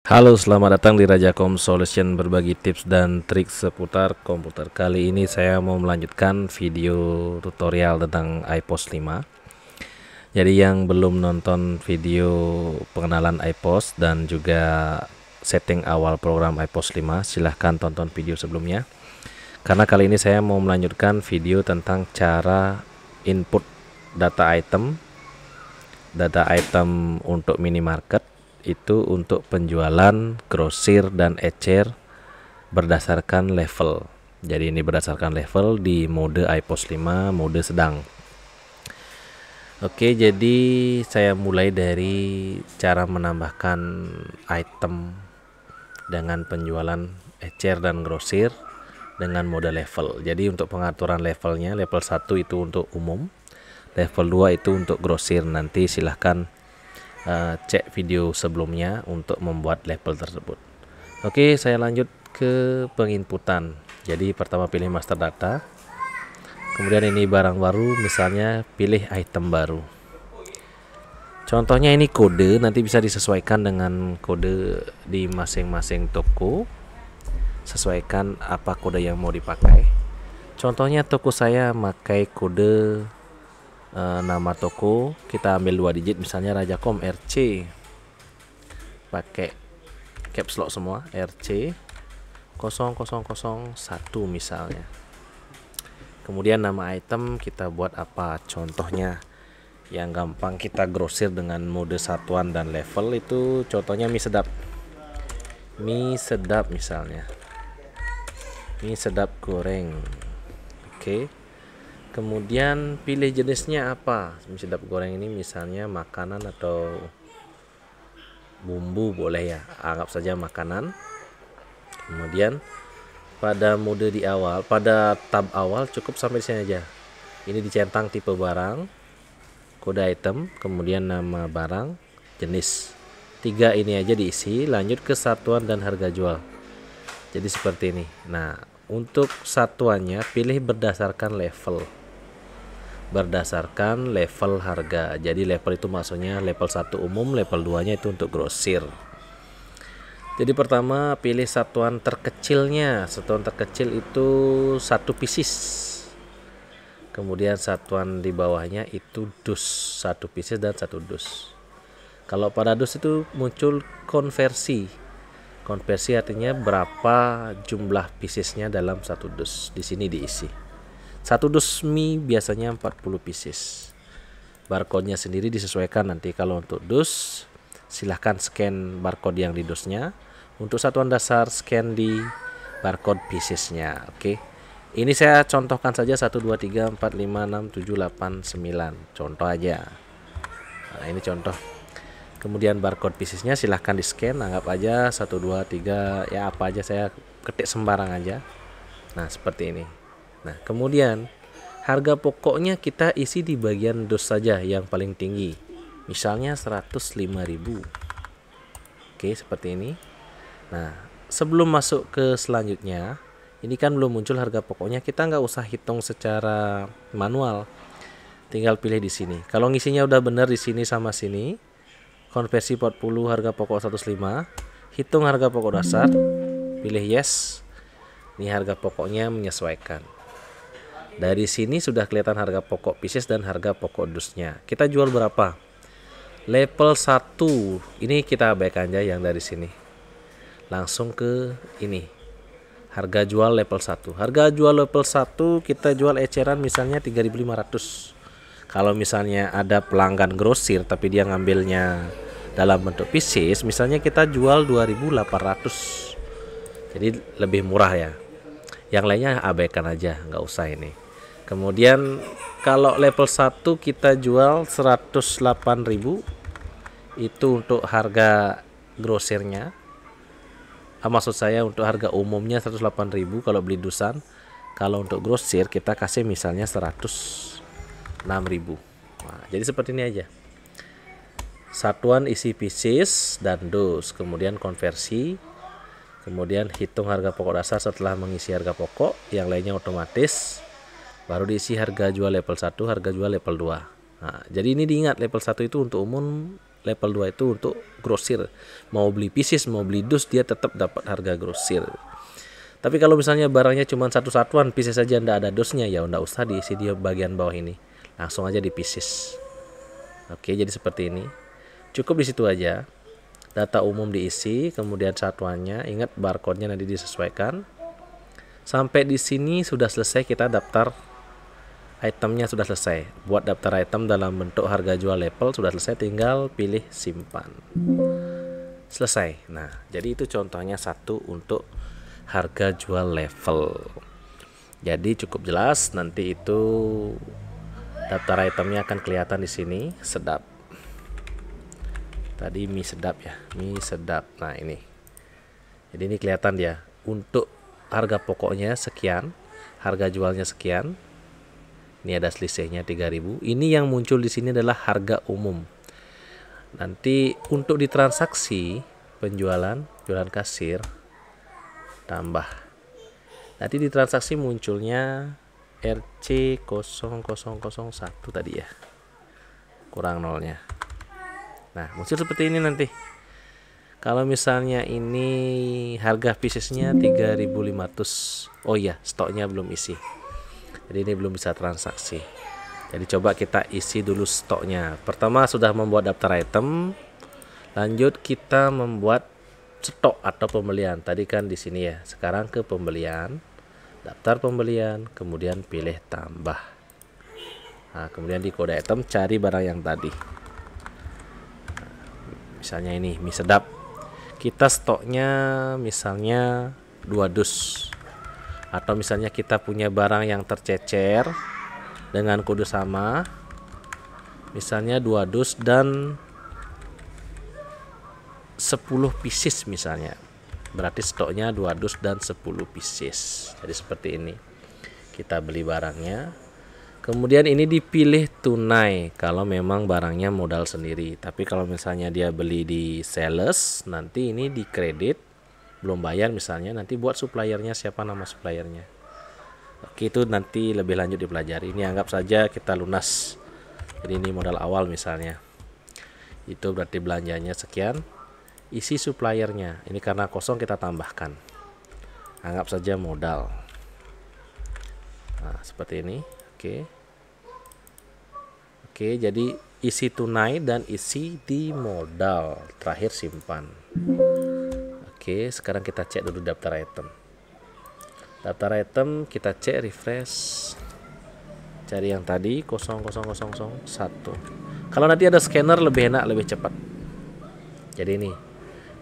Halo, selamat datang di Rajakom Solution, berbagi tips dan trik seputar komputer. Kali ini saya mau melanjutkan video tutorial tentang iPOS 5. Jadi yang belum nonton video pengenalan iPOS dan juga setting awal program iPOS 5, silahkan tonton video sebelumnya. Karena kali ini saya mau melanjutkan video tentang cara input data item untuk minimarket itu untuk penjualan grosir dan ecer berdasarkan level. Jadi ini berdasarkan level di mode iPOS 5 mode sedang. Oke, jadi saya mulai dari cara menambahkan item dengan penjualan ecer dan grosir dengan mode level. Jadi untuk pengaturan levelnya, level 1 itu untuk umum, level 2 itu untuk grosir. Nanti silahkan cek video sebelumnya untuk membuat level tersebut. Oke, saya lanjut ke penginputan. Jadi pertama pilih master data, kemudian ini barang baru, misalnya pilih item baru. Contohnya ini kode, nanti bisa disesuaikan dengan kode di masing-masing toko. Sesuaikan apa kode yang mau dipakai. Contohnya toko saya pakai kode nama toko, kita ambil 2 digit, misalnya Rajakom RC, pakai caps lock semua, RC 0001 misalnya. Kemudian nama item kita buat apa, contohnya yang gampang kita grosir dengan mode satuan dan level itu contohnya mie sedap misalnya, mie sedap goreng. Oke. Kemudian pilih jenisnya apa, mie sedap goreng ini misalnya makanan atau bumbu, boleh ya, anggap saja makanan. Kemudian pada mode di awal, pada tab awal cukup sampai di sini aja. Ini dicentang tipe barang, kode item, kemudian nama barang, jenis. 3 ini aja diisi, lanjut ke satuan dan harga jual. Jadi seperti ini. Nah, untuk satuannya pilih berdasarkan level harga. Jadi level itu maksudnya level 1 umum, level 2 nya itu untuk grosir. Jadi pertama pilih satuan terkecilnya. Satuan terkecil itu 1 pieces. Kemudian satuan di bawahnya itu dus, 1 pieces dan 1 dus. Kalau pada dus itu muncul konversi. Konversi artinya berapa jumlah piecesnya dalam 1 dus. Di sini diisi. 1 dus mie biasanya 40 pieces. Barcode-nya sendiri disesuaikan nanti. Kalau untuk dus, silahkan scan barcode yang di dusnya. Untuk satuan dasar, scan di barcode piecesnya. Oke. Ini saya contohkan saja 1, 2, 3, 4, 5, 6, 7, 8, 9. Contoh aja. Nah, ini contoh. Kemudian barcode piecesnya silahkan di scan. Anggap aja 1, 2, 3, ya apa aja, saya ketik sembarang aja. Nah, seperti ini. Nah, kemudian harga pokoknya kita isi di bagian dos saja yang paling tinggi. Misalnya 105.000. Oke, seperti ini. Nah, sebelum masuk ke selanjutnya, ini kan belum muncul harga pokoknya, kita nggak usah hitung secara manual. Tinggal pilih di sini. Kalau ngisinya udah benar di sini sama sini, konversi 40, harga pokok 105, hitung harga pokok dasar, pilih yes. Ini harga pokoknya menyesuaikan. Dari sini sudah kelihatan harga pokok pieces dan harga pokok dusnya. Kita jual berapa? Level 1. Ini kita abaikan aja yang dari sini. Langsung ke ini. Harga jual level 1. Harga jual level 1 kita jual eceran misalnya 3.500. Kalau misalnya ada pelanggan grosir tapi dia ngambilnya dalam bentuk pieces, misalnya kita jual 2.800. Jadi lebih murah ya. Yang lainnya abaikan aja, nggak usah ini. Kemudian kalau level 1 kita jual 108.000, itu untuk harga grosirnya. Maksud saya untuk harga umumnya 108.000 kalau beli dusan. Kalau untuk grosir kita kasih misalnya 106.000. Nah, jadi seperti ini aja. Satuan isi pieces dan dus, kemudian konversi, kemudian hitung harga pokok dasar setelah mengisi harga pokok, yang lainnya otomatis. Baru diisi harga jual level 1, harga jual level 2. Nah, jadi ini diingat level 1 itu untuk umum, level 2 itu untuk grosir. Mau beli pieces, mau beli dus, dia tetap dapat harga grosir. Tapi kalau misalnya barangnya cuma satu satuan, pieces saja ndak ada dosnya, ya ndak usah diisi di bagian bawah ini. Langsung aja di pieces. Oke, jadi seperti ini. Cukup di situ aja. Data umum diisi, kemudian satuannya, ingat barcode-nya nanti disesuaikan. Sampai di sini sudah selesai, kita daftar itemnya sudah selesai. Buat daftar item dalam bentuk harga jual level sudah selesai, tinggal pilih simpan. Selesai. Nah, jadi itu contohnya satu untuk harga jual level. Jadi cukup jelas, nanti itu daftar itemnya akan kelihatan di sini. Sedap. Tadi mie sedap ya, mie sedap. Nah, ini. Jadi ini kelihatan dia. Untuk harga pokoknya sekian, harga jualnya sekian. Ini ada selisihnya 3.000. Ini yang muncul di sini adalah harga umum. Nanti untuk ditransaksi penjualan, jualan kasir tambah. Nanti di transaksi munculnya RC0001 tadi ya. Kurang nolnya. Nah, muncul seperti ini nanti. Kalau misalnya ini harga piecesnya 3.500. Oh iya, stoknya belum isi. Jadi ini belum bisa transaksi. Jadi coba kita isi dulu stoknya. Pertama sudah membuat daftar item. Lanjut kita membuat stok atau pembelian. Tadi kan di sini ya. Sekarang ke pembelian. Daftar pembelian, kemudian pilih tambah. Nah, kemudian di kode item cari barang yang tadi. Misalnya ini mie sedap. Kita stoknya misalnya 2 dus. Atau misalnya kita punya barang yang tercecer dengan kode sama, misalnya 2 dus dan 10 pieces misalnya. Berarti stoknya 2 dus dan 10 pieces. Jadi seperti ini. Kita beli barangnya. Kemudian ini dipilih tunai kalau memang barangnya modal sendiri. Tapi kalau misalnya dia beli di sales, nanti ini di kredit, belum bayar misalnya, nanti buat suppliernya siapa nama suppliernya. Oke, itu nanti lebih lanjut dipelajari. Ini anggap saja kita lunas. Jadi ini modal awal misalnya. Itu berarti belanjanya sekian. Isi suppliernya. Ini karena kosong kita tambahkan. Anggap saja modal. Nah, seperti ini. Oke, jadi isi tunai dan isi di modal. Terakhir simpan. Oke, sekarang kita cek dulu daftar item. Daftar item kita cek, refresh. Cari yang tadi 00001. Kalau nanti ada scanner lebih enak, lebih cepat. Jadi ini.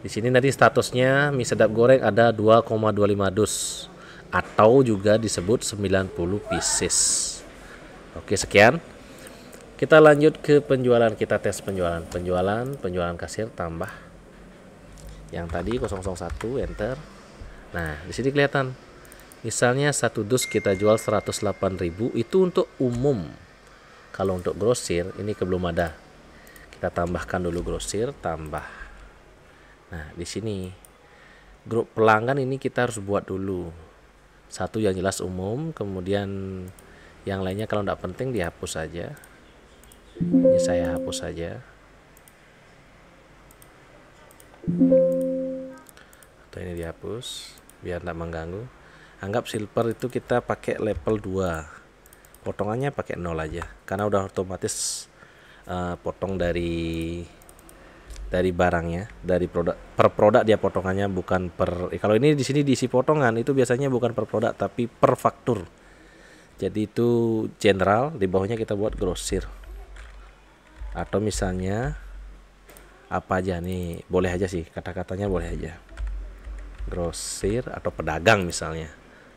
Di sini nanti statusnya mie sedap goreng ada 2,25 dus atau juga disebut 90 pieces. Oke, sekian. Kita lanjut ke penjualan, kita tes penjualan. Penjualan kasir tambah. Yang tadi 001 enter. Nah, di sini kelihatan. Misalnya 1 dus kita jual 108.000, itu untuk umum. Kalau untuk grosir ini belum ada. Kita tambahkan dulu grosir, tambah. Nah, di sini grup pelanggan ini kita harus buat dulu. Satu yang jelas umum, kemudian yang lainnya kalau tidak penting dihapus saja. Ini saya hapus saja. Atau ini dihapus biar tidak mengganggu. Anggap silver itu kita pakai level 2. Potongannya pakai 0 aja karena udah otomatis potong dari barangnya, dari produk per produk dia potongannya, bukan per. Kalau ini di sini diisi potongan itu biasanya bukan per produk tapi per faktur. Jadi itu general, di bawahnya kita buat grosir. Atau misalnya apa aja nih, boleh aja sih, kata-katanya boleh aja. Grosir atau pedagang misalnya.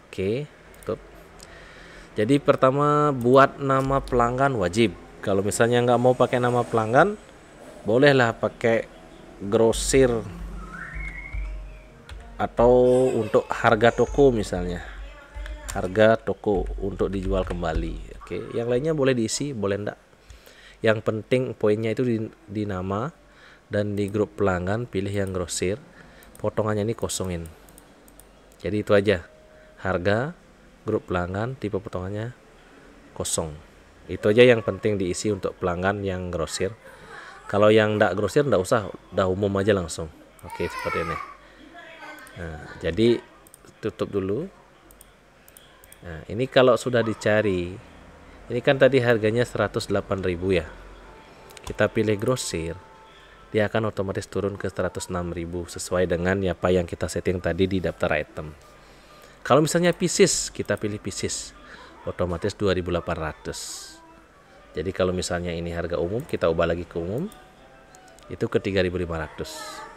Oke, tutup. Jadi pertama buat nama pelanggan wajib. Kalau misalnya nggak mau pakai nama pelanggan, bolehlah pakai grosir atau untuk harga toko misalnya. Harga toko untuk dijual kembali. Oke, yang lainnya boleh diisi, boleh enggak. Yang penting poinnya itu di nama dan di grup pelanggan pilih yang grosir. Potongannya ini kosongin. Jadi itu aja. Harga, grup pelanggan, tipe potongannya kosong. Itu aja yang penting diisi untuk pelanggan yang grosir. Kalau yang ndak grosir ndak usah, udah umum aja langsung. Oke, seperti ini. Nah, jadi tutup dulu. Nah, ini kalau sudah dicari, ini kan tadi harganya 108.000 ya. Kita pilih grosir, dia akan otomatis turun ke 106.000 sesuai dengan apa yang kita setting tadi di daftar item. Kalau misalnya pieces, kita pilih pieces, otomatis 2.800. Jadi kalau misalnya ini harga umum, kita ubah lagi ke umum, itu ke 3.500.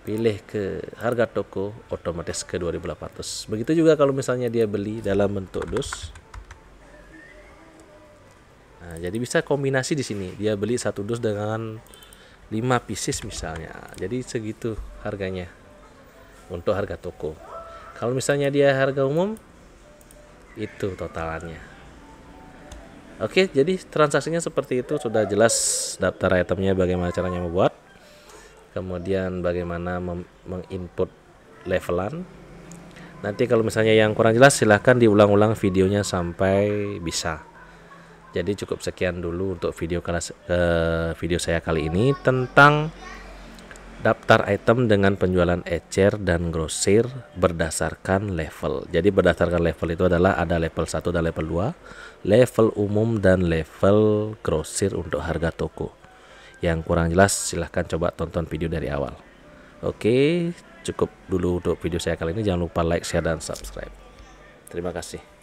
Pilih ke harga toko, otomatis ke 2.800. Begitu juga kalau misalnya dia beli dalam bentuk dus. Nah, jadi bisa kombinasi di sini. Dia beli satu dus dengan 5 pieces misalnya. Jadi segitu harganya untuk harga toko. Kalau misalnya dia harga umum, itu totalannya. Oke, jadi transaksinya seperti itu. Sudah jelas daftar itemnya, bagaimana caranya membuat, kemudian bagaimana menginput levelan. Nanti kalau misalnya yang kurang jelas, silahkan diulang-ulang videonya sampai bisa. Jadi cukup sekian dulu untuk video saya kali ini tentang daftar item dengan penjualan ecer dan grosir berdasarkan level. Jadi berdasarkan level itu adalah ada level 1 dan level 2, level umum dan level grosir untuk harga toko. Yang kurang jelas silahkan coba tonton video dari awal. Oke, cukup dulu untuk video saya kali ini. Jangan lupa like, share, dan subscribe. Terima kasih.